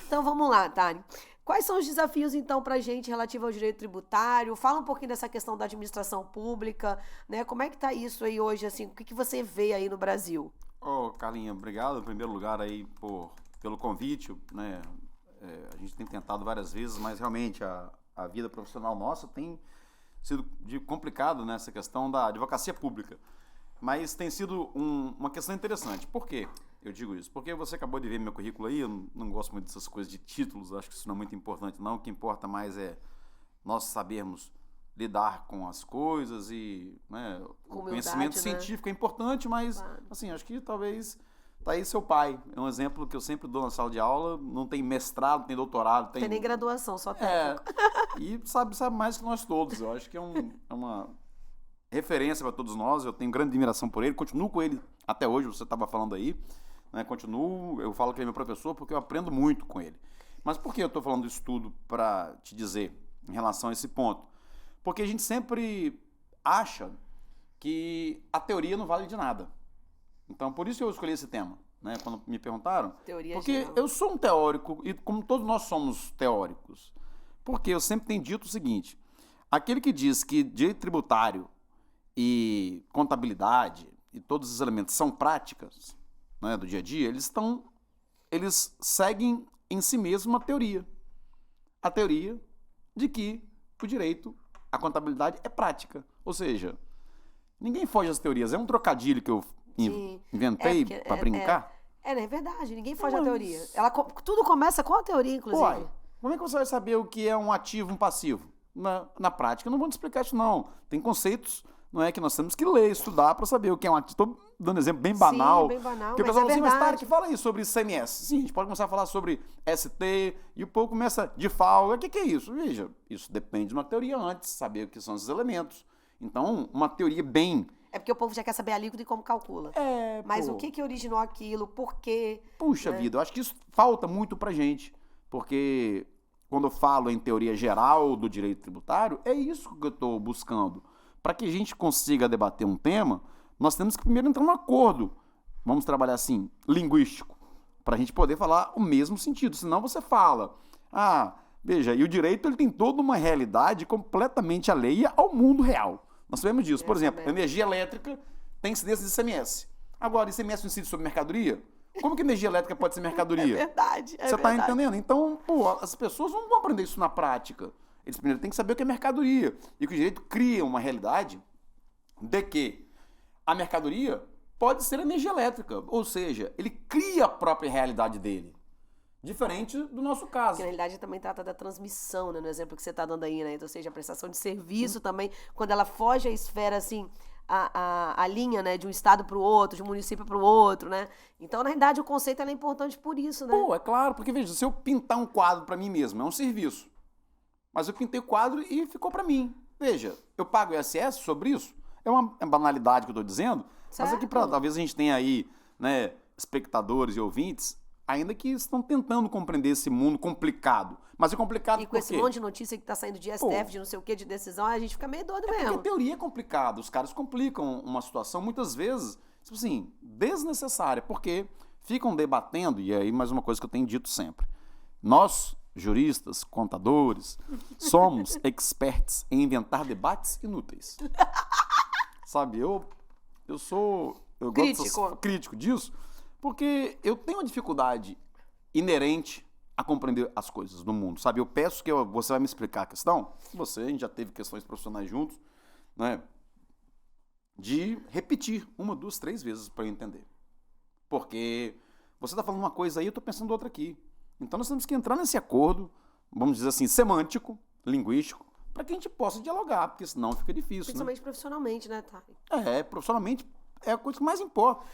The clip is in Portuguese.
Então vamos lá, Tani. Quais são os desafios, então, para a gente relativo ao direito tributário? Fala um pouquinho dessa questão da administração pública, né? Como é que tá isso aí hoje, assim? O que que você vê aí no Brasil? Ô, Carlinha, obrigado em primeiro lugar aí pelo convite, né? A gente tem tentado várias vezes, mas realmente a vida profissional nossa tem sido complicado nessa questão da advocacia pública. Mas tem sido uma questão interessante. Por quê eu digo isso? Porque você acabou de ver meu currículo aí, eu não gosto muito dessas coisas de títulos, acho que isso não é muito importante não. O que importa mais é nós sabermos lidar com as coisas e, né, Com o humildade, conhecimento né? científico é importante, mas Claro. assim, acho que talvez tá aí seu pai. É um exemplo que eu sempre dou na sala de aula, não tem mestrado, não tem doutorado, Não tem nem graduação, só técnico. e sabe mais que nós todos. Eu acho que é uma referência para todos nós, eu tenho grande admiração por ele, continuo com ele até hoje, você estava falando aí, né? Continuo, eu falo que ele é meu professor porque eu aprendo muito com ele. Mas por que eu estou falando isso tudo para te dizer em relação a esse ponto? Porque a gente sempre acha que a teoria não vale de nada. Então, por isso eu escolhi esse tema, né? Quando me perguntaram. Teoria Porque geral. eu sou um teórico, e como todos nós somos teóricos. Porque eu sempre tenho dito o seguinte: aquele que diz que direito tributário e contabilidade e todos os elementos são práticas, né, do dia a dia, eles seguem em si mesmo uma teoria. A teoria de que o direito, a contabilidade é prática. Ou seja, ninguém foge das teorias. É um trocadilho que eu Sim. inventei porque para brincar. É verdade, ninguém foge da Mas- teoria. Tudo começa com a teoria, inclusive. Uai, como é que você vai saber o que é um ativo e um passivo? Na prática, eu não vou te explicar isso, não. Tem conceitos, não é, que nós temos que ler, estudar para saber o que é um ativo. Estou dando exemplo bem banal. Sim, bem banal, Porque o mas pessoal é fala assim, mas verdade. Tarek, fala aí sobre ICMS. Sim, a gente pode começar a falar sobre ST, e o povo começa de FAO. O que é isso? Veja, isso depende de uma teoria antes, saber o que são esses elementos. Então, uma teoria bem... É porque o povo já quer saber a alíquota e como calcula. Mas o que originou aquilo, por quê? Puxa vida, eu acho que isso falta muito pra gente, porque quando eu falo em teoria geral do direito tributário, é isso que eu estou buscando. Para que a gente consiga debater um tema, nós temos que primeiro entrar num acordo, vamos trabalhar assim, linguístico, para a gente poder falar o mesmo sentido, senão você fala, veja, e o direito ele tem toda uma realidade completamente alheia ao mundo real. Nós sabemos disso. Por exemplo, a energia elétrica tem incidência de ICMS. Agora, ICMS não incide sobre mercadoria? Como que energia elétrica pode ser mercadoria? É verdade, Você está entendendo? Então, as pessoas não vão aprender isso na prática. Eles primeiro têm que saber o que é mercadoria. E que o direito cria uma realidade de que a mercadoria pode ser energia elétrica. Ou seja, ele cria a própria realidade dele. Diferente do nosso caso. Que na realidade também trata da transmissão, né? No exemplo que você está dando aí, né? Então, ou seja, a prestação de serviço também, quando ela foge à esfera, assim, a linha, né? De um estado para o outro, de um município para o outro, né? Então, na realidade, o conceito ela é importante por isso, né? Pô, é claro, porque veja, se eu pintar um quadro para mim mesmo, é um serviço. Mas eu pintei o quadro e ficou para mim. Veja, eu pago ISS sobre isso? É uma banalidade que eu estou dizendo, mas aqui talvez a gente tenha aí, né, espectadores e ouvintes, ainda que estão tentando compreender esse mundo complicado. Mas é complicado E com por esse quê? monte de notícia que tá saindo de STF, de não sei o que, de decisão, a gente fica meio doido Porque mesmo. a teoria é complicada, os caras complicam uma situação muitas vezes, tipo assim, desnecessária, porque ficam debatendo, e aí mais uma coisa que eu tenho dito sempre, nós, juristas, contadores, somos experts em inventar debates inúteis. Sabe, eu gosto crítico disso, porque eu tenho uma dificuldade inerente a compreender as coisas do mundo, sabe? Eu peço que você vai me explicar a questão, a gente já teve questões profissionais juntos, né? De repetir uma, duas, três vezes para eu entender. Porque você está falando uma coisa aí, eu estou pensando outra aqui. Então nós temos que entrar nesse acordo, vamos dizer assim, semântico, linguístico, para que a gente possa dialogar, porque senão fica difícil. Principalmente profissionalmente, né, Thay? Profissionalmente é a coisa que mais importa.